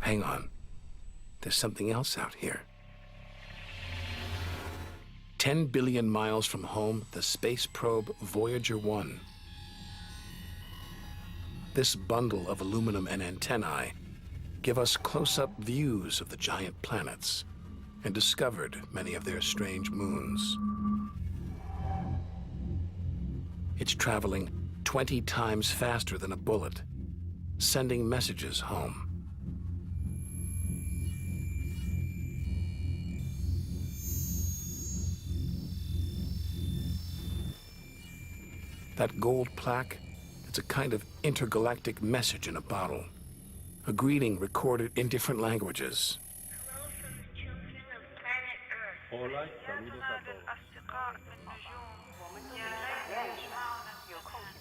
Hang on. There's something else out here. 10 billion miles from home, the space probe Voyager 1. This bundle of aluminum and antennae give us close-up views of the giant planets and discovered many of their strange moons. It's traveling 20 times faster than a bullet, sending messages home. That gold plaque, it's a kind of intergalactic message in a bottle. A greeting recorded in different languages. Hello from the children of planet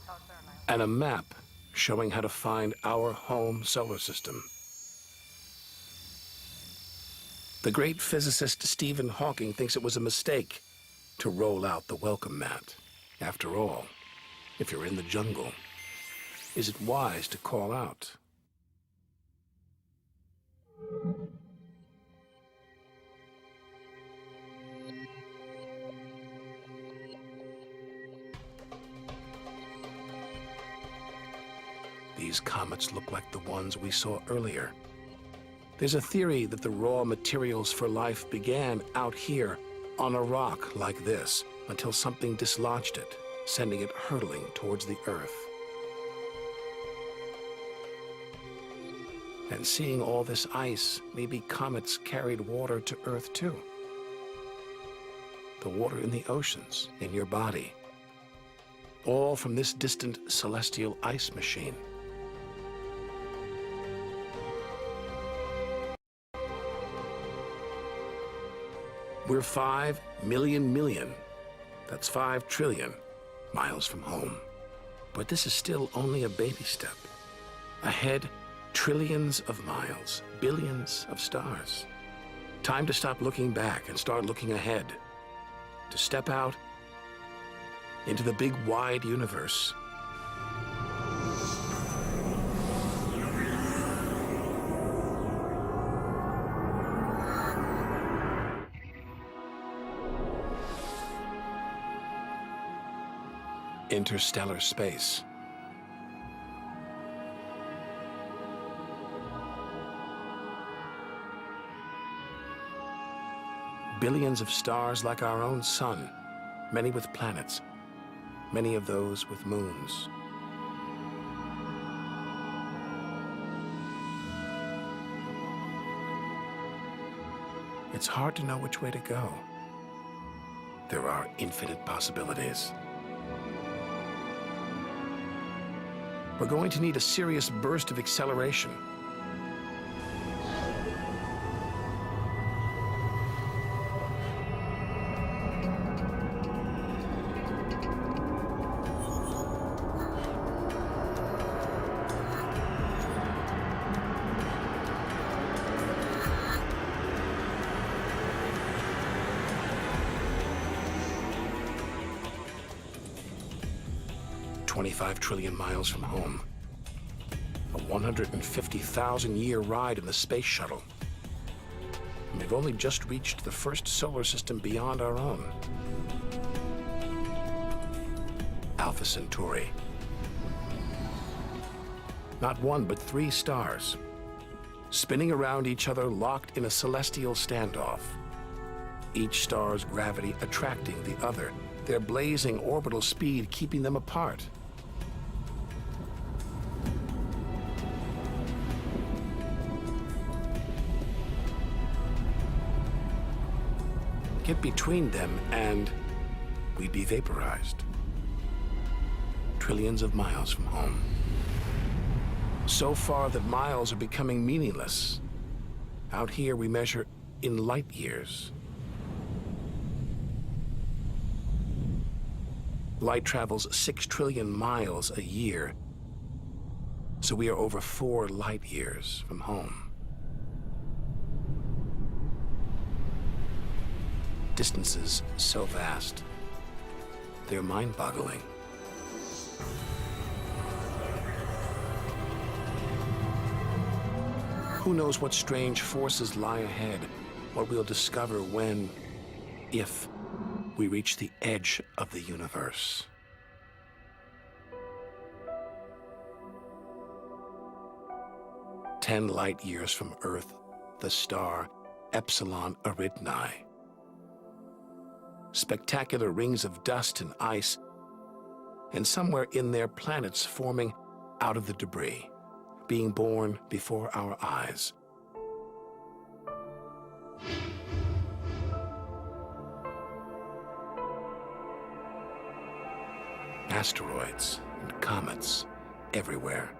Earth. And a map showing how to find our home solar system. The great physicist Stephen Hawking thinks it was a mistake to roll out the welcome mat. After all, if you're in the jungle, is it wise to call out? These comets look like the ones we saw earlier. There's a theory that the raw materials for life began out here on a rock like this until something dislodged it, sending it hurtling towards the Earth. And seeing all this ice, maybe comets carried water to Earth too. The water in the oceans, in your body. All from this distant celestial ice machine. We're 5 million, that's 5 trillion miles from home. But this is still only a baby step. Ahead, trillions of miles, billions of stars. Time to stop looking back and start looking ahead. To step out into the big, wide universe. Interstellar space. Billions of stars like our own sun, many with planets, many of those with moons. It's hard to know which way to go. There are infinite possibilities. We're going to need a serious burst of acceleration. $25 trillion miles from home. A 150,000-year ride in the space shuttle. And we've only just reached the first solar system beyond our own. Alpha Centauri. Not one, but 3 stars, spinning around each other, locked in a celestial standoff. Each star's gravity attracting the other, their blazing orbital speed keeping them apart. Get between them and we'd be vaporized. Trillions of miles from home. So far that miles are becoming meaningless. Out here we measure in light years. Light travels 6 trillion miles a year, so we are over 4 light years from home. Distances so vast, they're mind-boggling. Who knows what strange forces lie ahead, what we'll discover when, if, we reach the edge of the universe. "10 light years from Earth, the star Epsilon Eridani. Spectacular rings of dust and ice, and somewhere in there planets forming out of the debris, being born before our eyes. Asteroids and comets everywhere.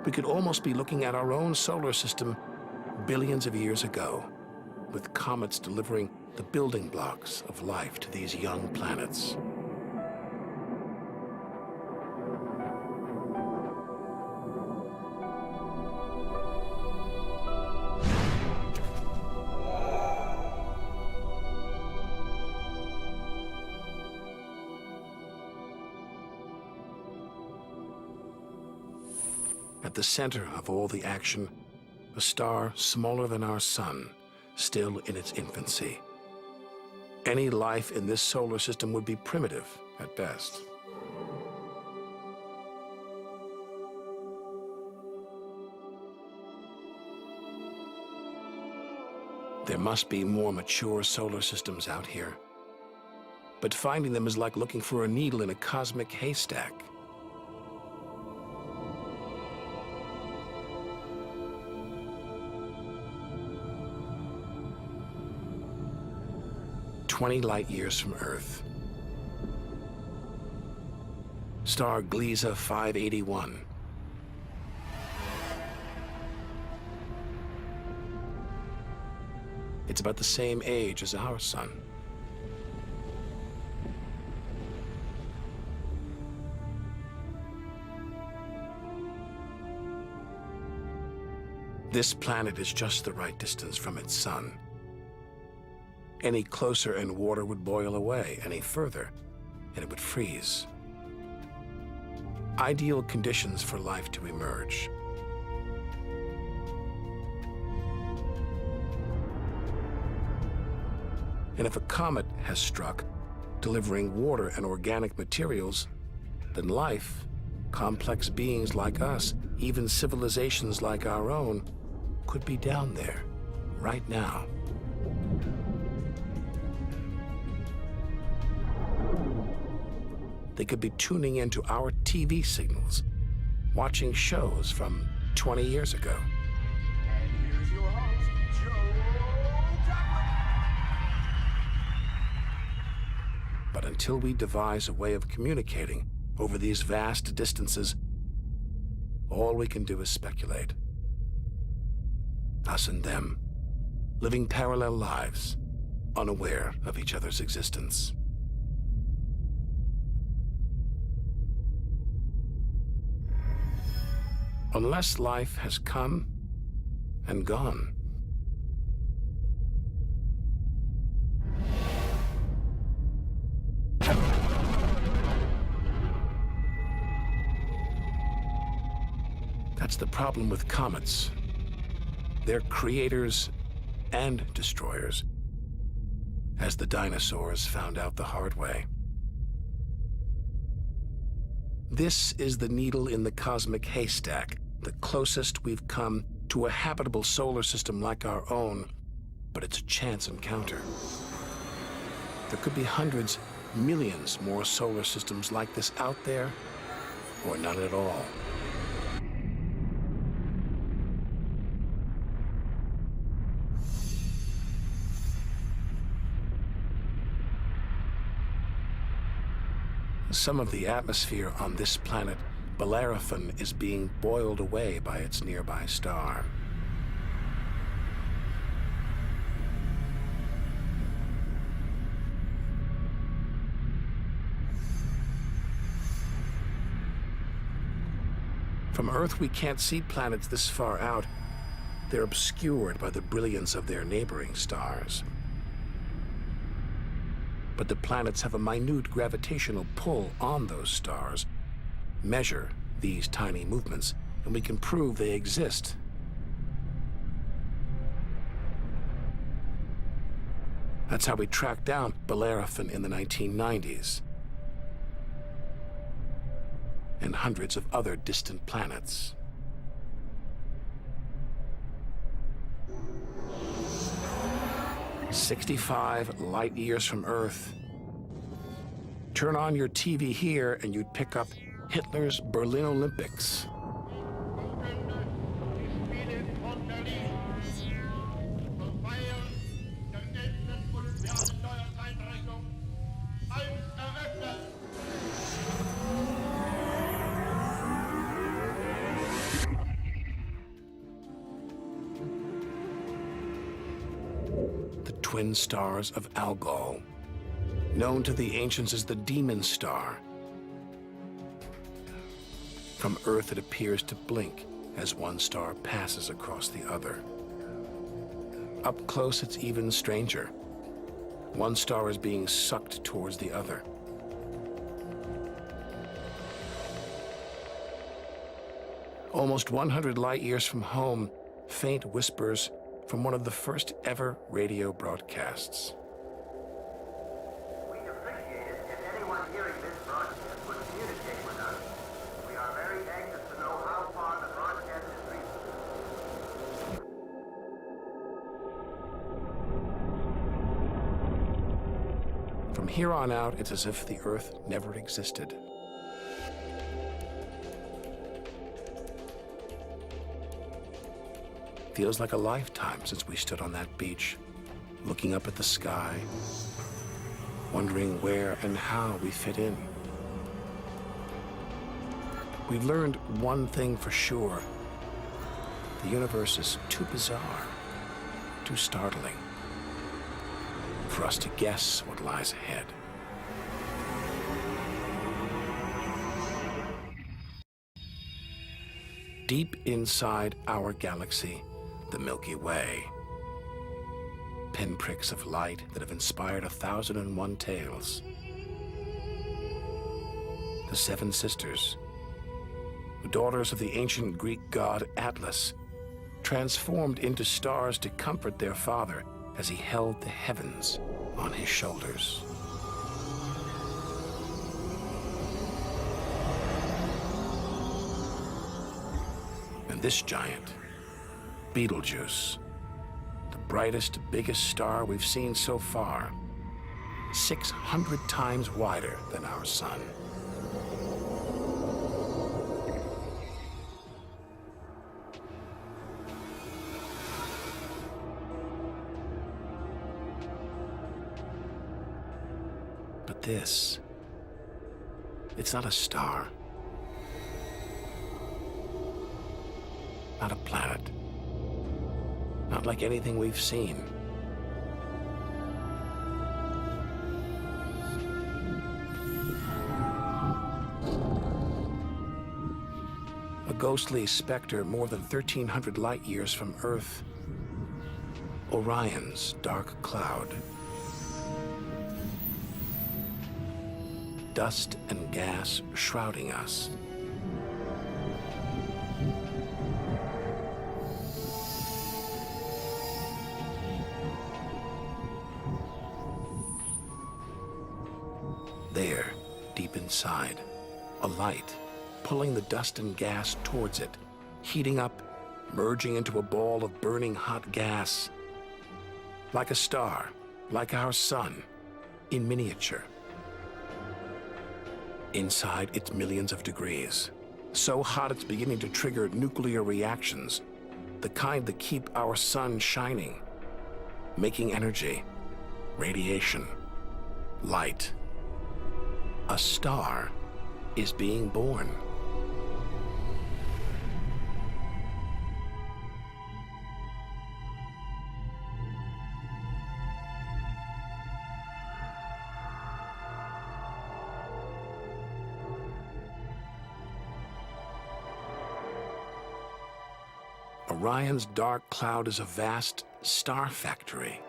We could almost be looking at our own solar system billions of years ago, with comets delivering the building blocks of life to these young planets. At the center of all the action, a star smaller than our sun, still in its infancy. Any life in this solar system would be primitive at best. There must be more mature solar systems out here, but finding them is like looking for a needle in a cosmic haystack. "20 light years from Earth. Star Gliese 581. It's about the same age as our sun. This planet is just the right distance from its sun. Any closer and water would boil away, any further, and it would freeze. Ideal conditions for life to emerge. And if a comet has struck, delivering water and organic materials, then life, complex beings like us, even civilizations like our own, could be down there, right now. They could be tuning into our TV signals, watching shows from 20 years ago. And here's your host, Joe Dublin. But until we devise a way of communicating over these vast distances, all we can do is speculate. Us and them, living parallel lives, unaware of each other's existence. Unless life has come and gone. That's the problem with comets. They're creators and destroyers, as the dinosaurs found out the hard way. This is the needle in the cosmic haystack, the closest we've come to a habitable solar system like our own, but it's a chance encounter. There could be hundreds, millions more solar systems like this out there, or none at all. Some of the atmosphere on this planet, Bellerophon, is being boiled away by its nearby star. From Earth, we can't see planets this far out. They're obscured by the brilliance of their neighboring stars. But the planets have a minute gravitational pull on those stars, measure these tiny movements, and we can prove they exist. That's how we tracked down Bellerophon in the 1990s, and hundreds of other distant planets. "65 light years from Earth. Turn on your TV here and you'd pick up Hitler's Berlin Olympics." The twin stars of Algol, known to the ancients as the Demon Star. From Earth, it appears to blink as one star passes across the other. Up close, it's even stranger. One star is being sucked towards the other. Almost 100 light years from home, faint whispers from one of the first ever radio broadcasts. We'd appreciate it if anyone hearing this broadcast would communicate with us. We are very anxious to know how far the broadcast is reaching. From here on out, it's as if the Earth never existed. Feels like a lifetime since we stood on that beach, looking up at the sky, wondering where and how we fit in. We've learned one thing for sure. The universe is too bizarre, too startling, for us to guess what lies ahead. Deep inside our galaxy, the Milky Way. Pinpricks of light that have inspired 1,001 tales. The Seven Sisters, the daughters of the ancient Greek god Atlas, transformed into stars to comfort their father as he held the heavens on his shoulders. And this giant, Betelgeuse, the brightest, biggest star we've seen so far, 600 times wider than our sun. But this, it's not a star, not a planet. Not like anything we've seen. A ghostly specter more than 1,300 light years from Earth. Orion's dark cloud. Dust and gas shrouding us. There, deep inside, a light, pulling the dust and gas towards it, heating up, merging into a ball of burning hot gas. Like a star, like our sun, in miniature. Inside, it's millions of degrees. So hot it's beginning to trigger nuclear reactions, the kind that keep our sun shining, making energy, radiation, light. A star is being born. Orion's dark cloud is a vast star factory.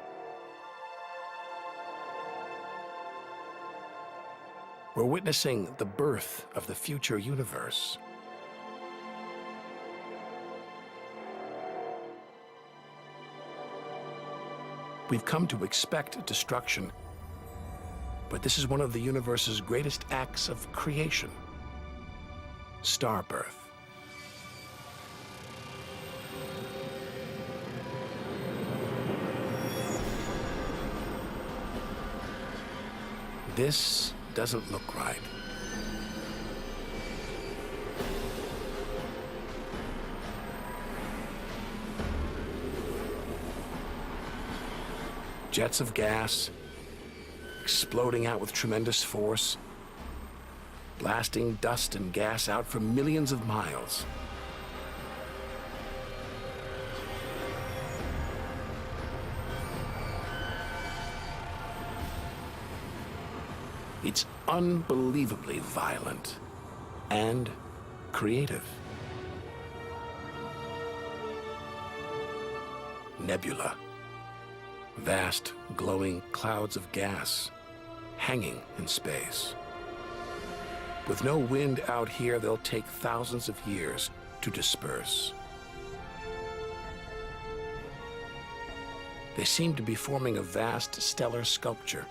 We're witnessing the birth of the future universe. We've come to expect destruction, but this is one of the universe's greatest acts of creation: star birth. This doesn't look right. Jets of gas exploding out with tremendous force, blasting dust and gas out for millions of miles. It's unbelievably violent and creative. Nebula. Vast, glowing clouds of gas hanging in space. With no wind out here, they'll take thousands of years to disperse. They seem to be forming a vast stellar sculpture.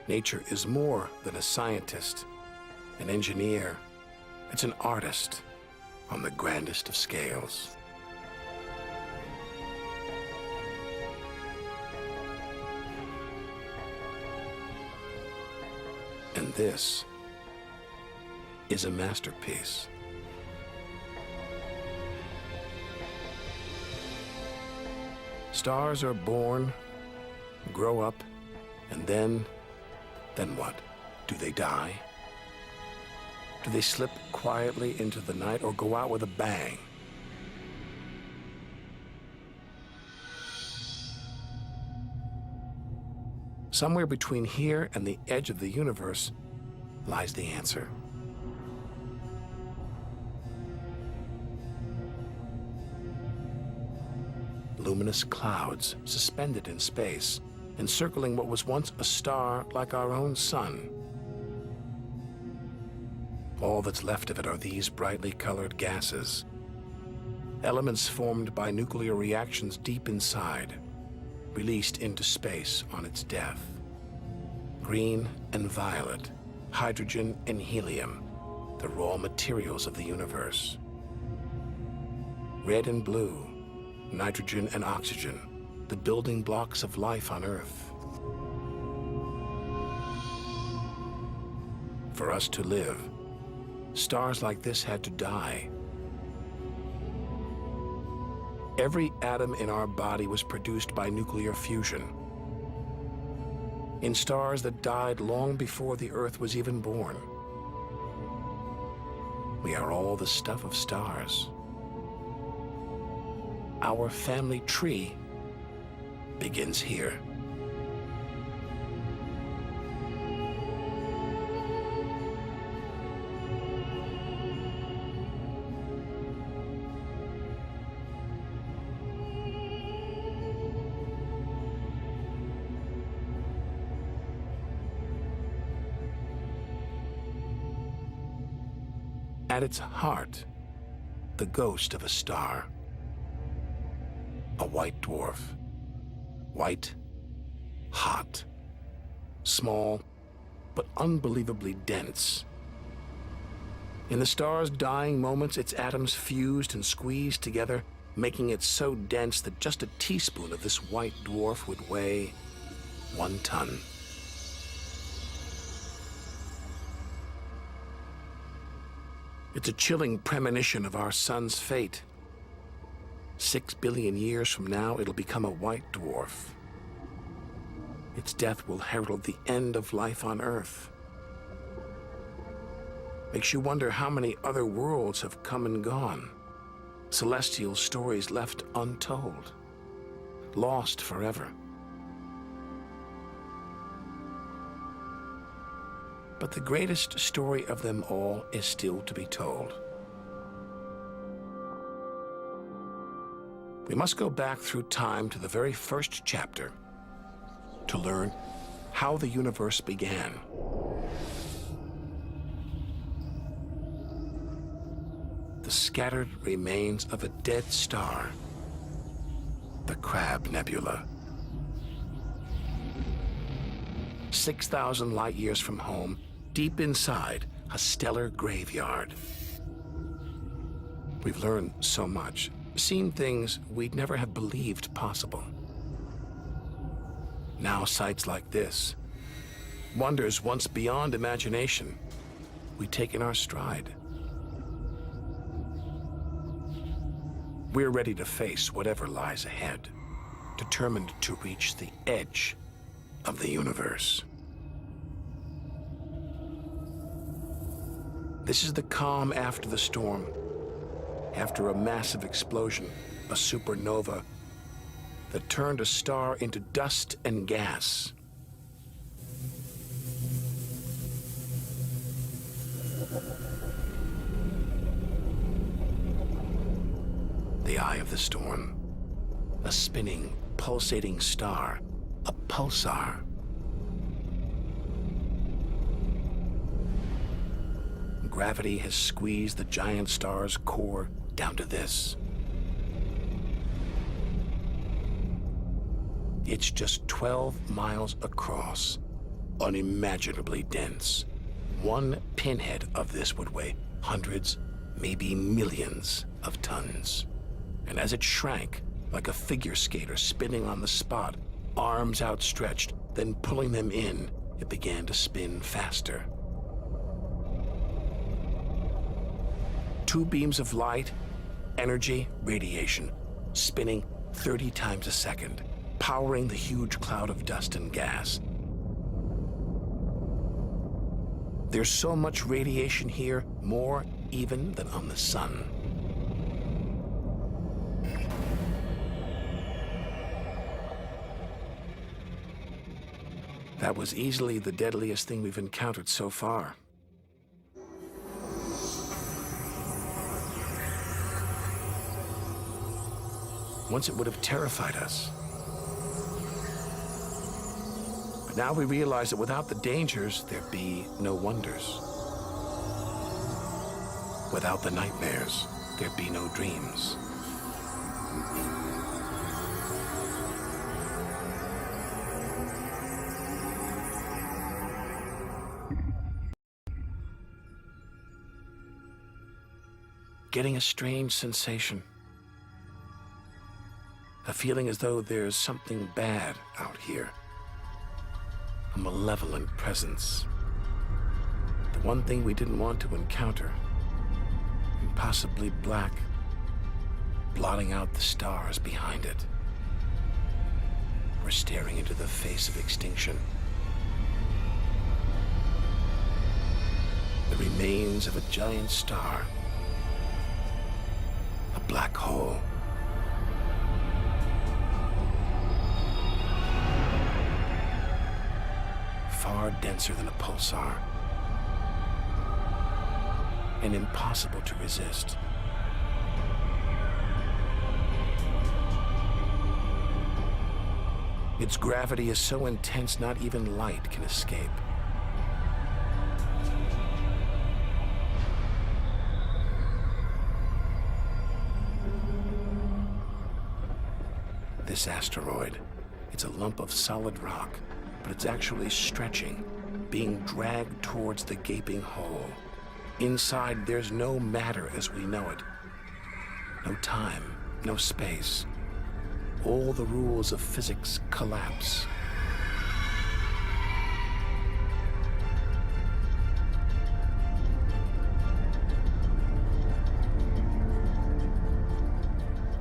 Nature is more than a scientist, an engineer. It's an artist on the grandest of scales. And this is a masterpiece. Stars are born, grow up, and then what? Do they die? Do they slip quietly into the night or go out with a bang? Somewhere between here and the edge of the universe lies the answer. Luminous clouds suspended in space, encircling what was once a star like our own sun. All that's left of it are these brightly colored gases, elements formed by nuclear reactions deep inside, released into space on its death. Green and violet, hydrogen and helium, the raw materials of the universe. Red and blue, nitrogen and oxygen, the building blocks of life on Earth. For us to live, stars like this had to die. Every atom in our body was produced by nuclear fusion. In stars that died long before the Earth was even born. We are all the stuff of stars. Our family tree begins here. At its heart, the ghost of a star. A white dwarf. White, hot, small, but unbelievably dense. In the star's dying moments, its atoms fused and squeezed together, making it so dense that just a teaspoon of this white dwarf would weigh 1 ton. It's a chilling premonition of our sun's fate. 6 billion years from now, it'll become a white dwarf. Its death will herald the end of life on Earth. Makes you wonder how many other worlds have come and gone. Celestial stories left untold. Lost forever. But the greatest story of them all is still to be told. We must go back through time to the very first chapter to learn how the universe began. the scattered remains of a dead star, the Crab Nebula. 6,000 light years from home, deep inside a stellar graveyard. We've learned so much, seen things we'd never have believed possible. Now sights like this, wonders once beyond imagination, we take in our stride. We're ready to face whatever lies ahead, determined to reach the edge of the universe. This is the calm after the storm, after a massive explosion, a supernova that turned a star into dust and gas. The eye of the storm, a spinning, pulsating star, a pulsar. Gravity has squeezed the giant star's core down to this. It's just 12 miles across, unimaginably dense. One pinhead of this would weigh hundreds, maybe millions of tons. And as it shrank, like a figure skater spinning on the spot, arms outstretched, then pulling them in, it began to spin faster. Two beams of light, energy, radiation, spinning 30 times a second, powering the huge cloud of dust and gas. There's so much radiation here, more even than on the sun. That was easily the deadliest thing we've encountered so far. Once it would have terrified us. But now we realize that without the dangers, there'd be no wonders. Without the nightmares, there'd be no dreams. Getting a strange sensation. A feeling as though there's something bad out here. A malevolent presence. The one thing we didn't want to encounter. Impossibly black, blotting out the stars behind it. We're staring into the face of extinction. The remains of a giant star. A black hole. Far denser than a pulsar. And impossible to resist. Its gravity is so intense, not even light can escape. This asteroid, it's a lump of solid rock, but it's actually stretching, being dragged towards the gaping hole. Inside, there's no matter as we know it. No time, no space. All the rules of physics collapse.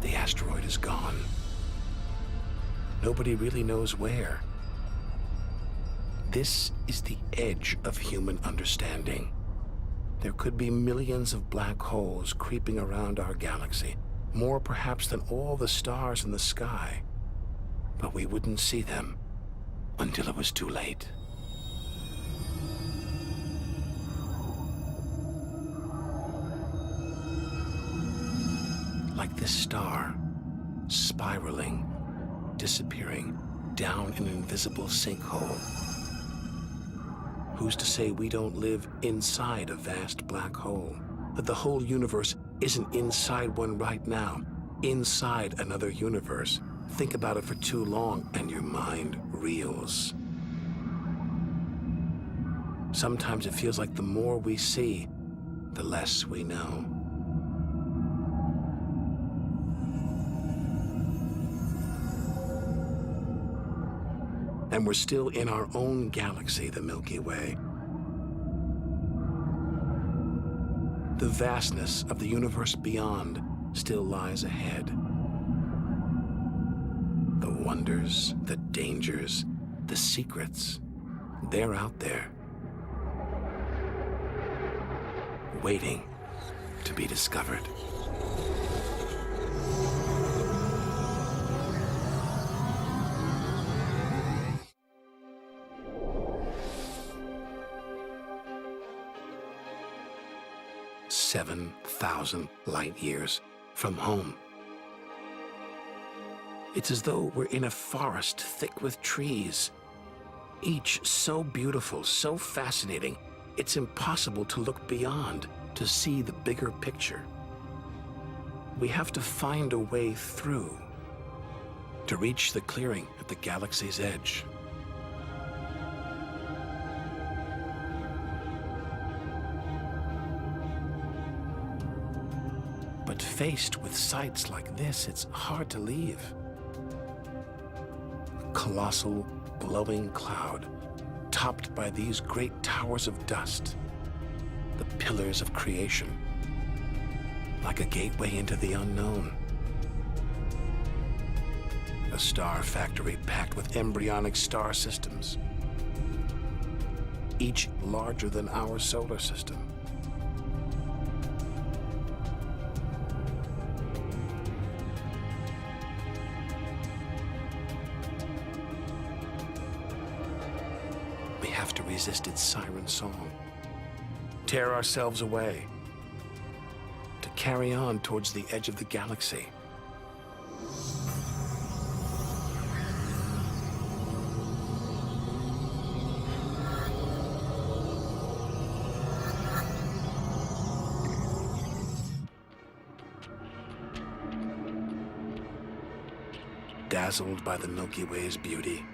The asteroid is gone. Nobody really knows where. This is the edge of human understanding. There could be millions of black holes creeping around our galaxy, more perhaps than all the stars in the sky. But we wouldn't see them until it was too late. Like this star, spiraling, disappearing down an invisible sinkhole. Who's to say we don't live inside a vast black hole? That the whole universe isn't inside one right now, inside another universe. Think about it for too long and your mind reels. Sometimes it feels like the more we see, the less we know. And we're still in our own galaxy, the Milky Way. The vastness of the universe beyond still lies ahead. The wonders, the dangers, the secrets, they're out there, waiting to be discovered. "7,000 light years from home." It's as though we're in a forest thick with trees, each so beautiful, so fascinating, it's impossible to look beyond, to see the bigger picture. We have to find a way through, to reach the clearing at the galaxy's edge. But faced with sights like this, it's hard to leave. A colossal, glowing cloud, topped by these great towers of dust, the pillars of creation, like a gateway into the unknown. A star factory packed with embryonic star systems, each larger than our solar system. We have to resist its siren song, tear ourselves away, to carry on towards the edge of the galaxy. Dazzled by the Milky Way's beauty,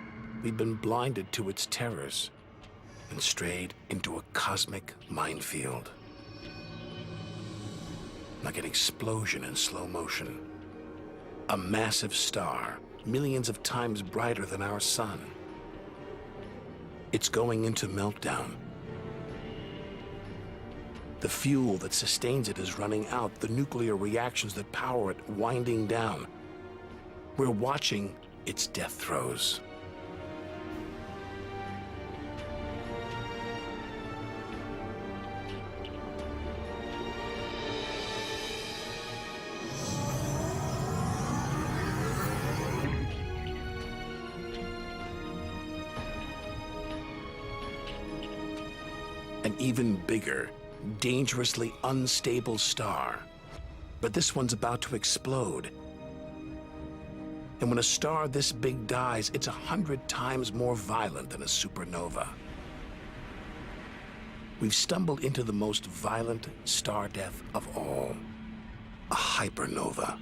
we've been blinded to its terrors and strayed into a cosmic minefield. Like an explosion in slow motion. A massive star, millions of times brighter than our sun. It's going into meltdown. The fuel that sustains it is running out, the nuclear reactions that power it winding down. We're watching its death throes. An even bigger, dangerously unstable star. But this one's about to explode. And when a star this big dies, it's 100 times more violent than a supernova. We've stumbled into the most violent star death of all, a hypernova.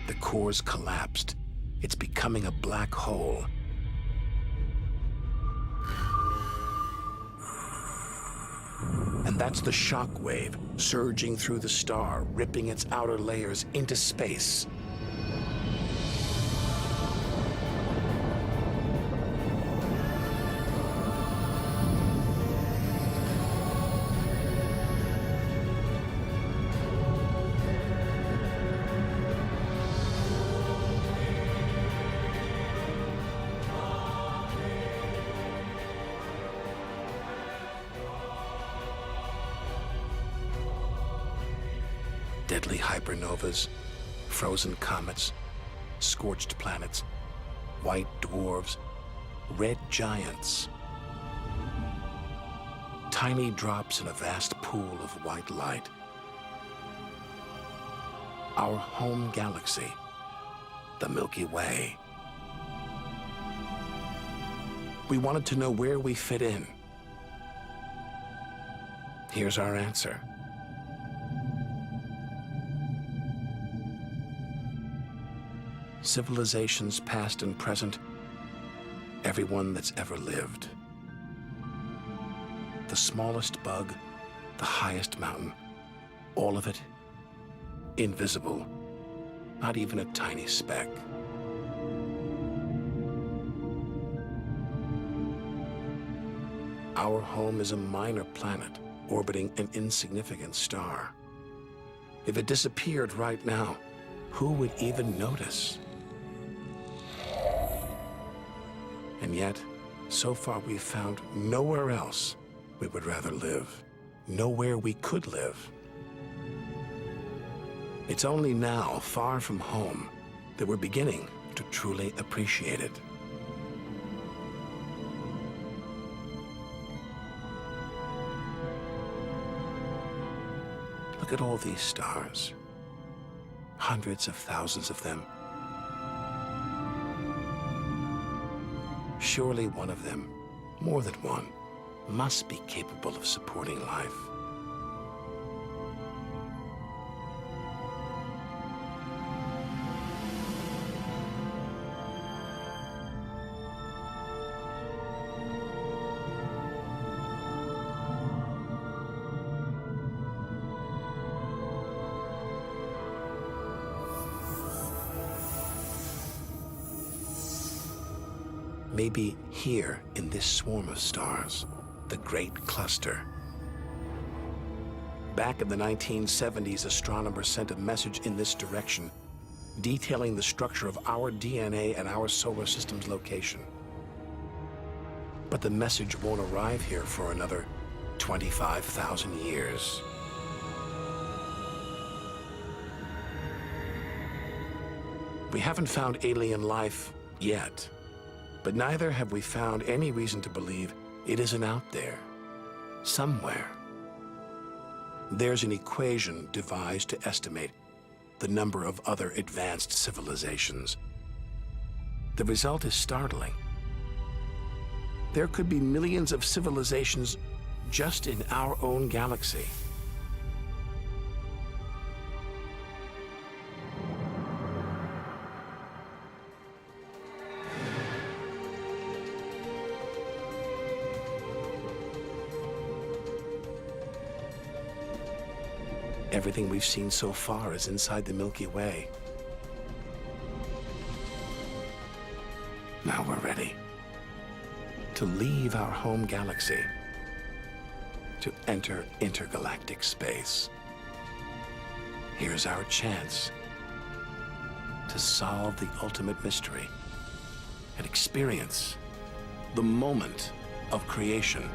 The core's collapsed. It's becoming a black hole. And that's the shock wave surging through the star, ripping its outer layers into space. Deadly hypernovas, frozen comets, scorched planets, white dwarfs, red giants. Tiny drops in a vast pool of white light. Our home galaxy the Milky Way. We wanted to know where we fit in. Here's our answer. Civilizations past and present, everyone that's ever lived. The smallest bug, the highest mountain, all of it invisible, not even a tiny speck. Our home is a minor planet orbiting an insignificant star. If it disappeared right now, who would even notice? And yet, so far we've found nowhere else we would rather live, nowhere we could live. It's only now, far from home, that we're beginning to truly appreciate it. Look at all these stars. Hundreds of thousands of them. Surely one of them, more than one, must be capable of supporting life. Maybe here in this swarm of stars, the Great Cluster. Back in the 1970s, astronomers sent a message in this direction, detailing the structure of our DNA and our solar system's location. But the message won't arrive here for another 25,000 years. We haven't found alien life yet, but neither have we found any reason to believe it isn't out there, somewhere. There's an equation devised to estimate the number of other advanced civilizations. The result is startling. There could be millions of civilizations just in our own galaxy. Everything we've seen so far is inside the Milky Way. Now we're ready to leave our home galaxy, to enter intergalactic space. Here's our chance to solve the ultimate mystery and experience the moment of creation.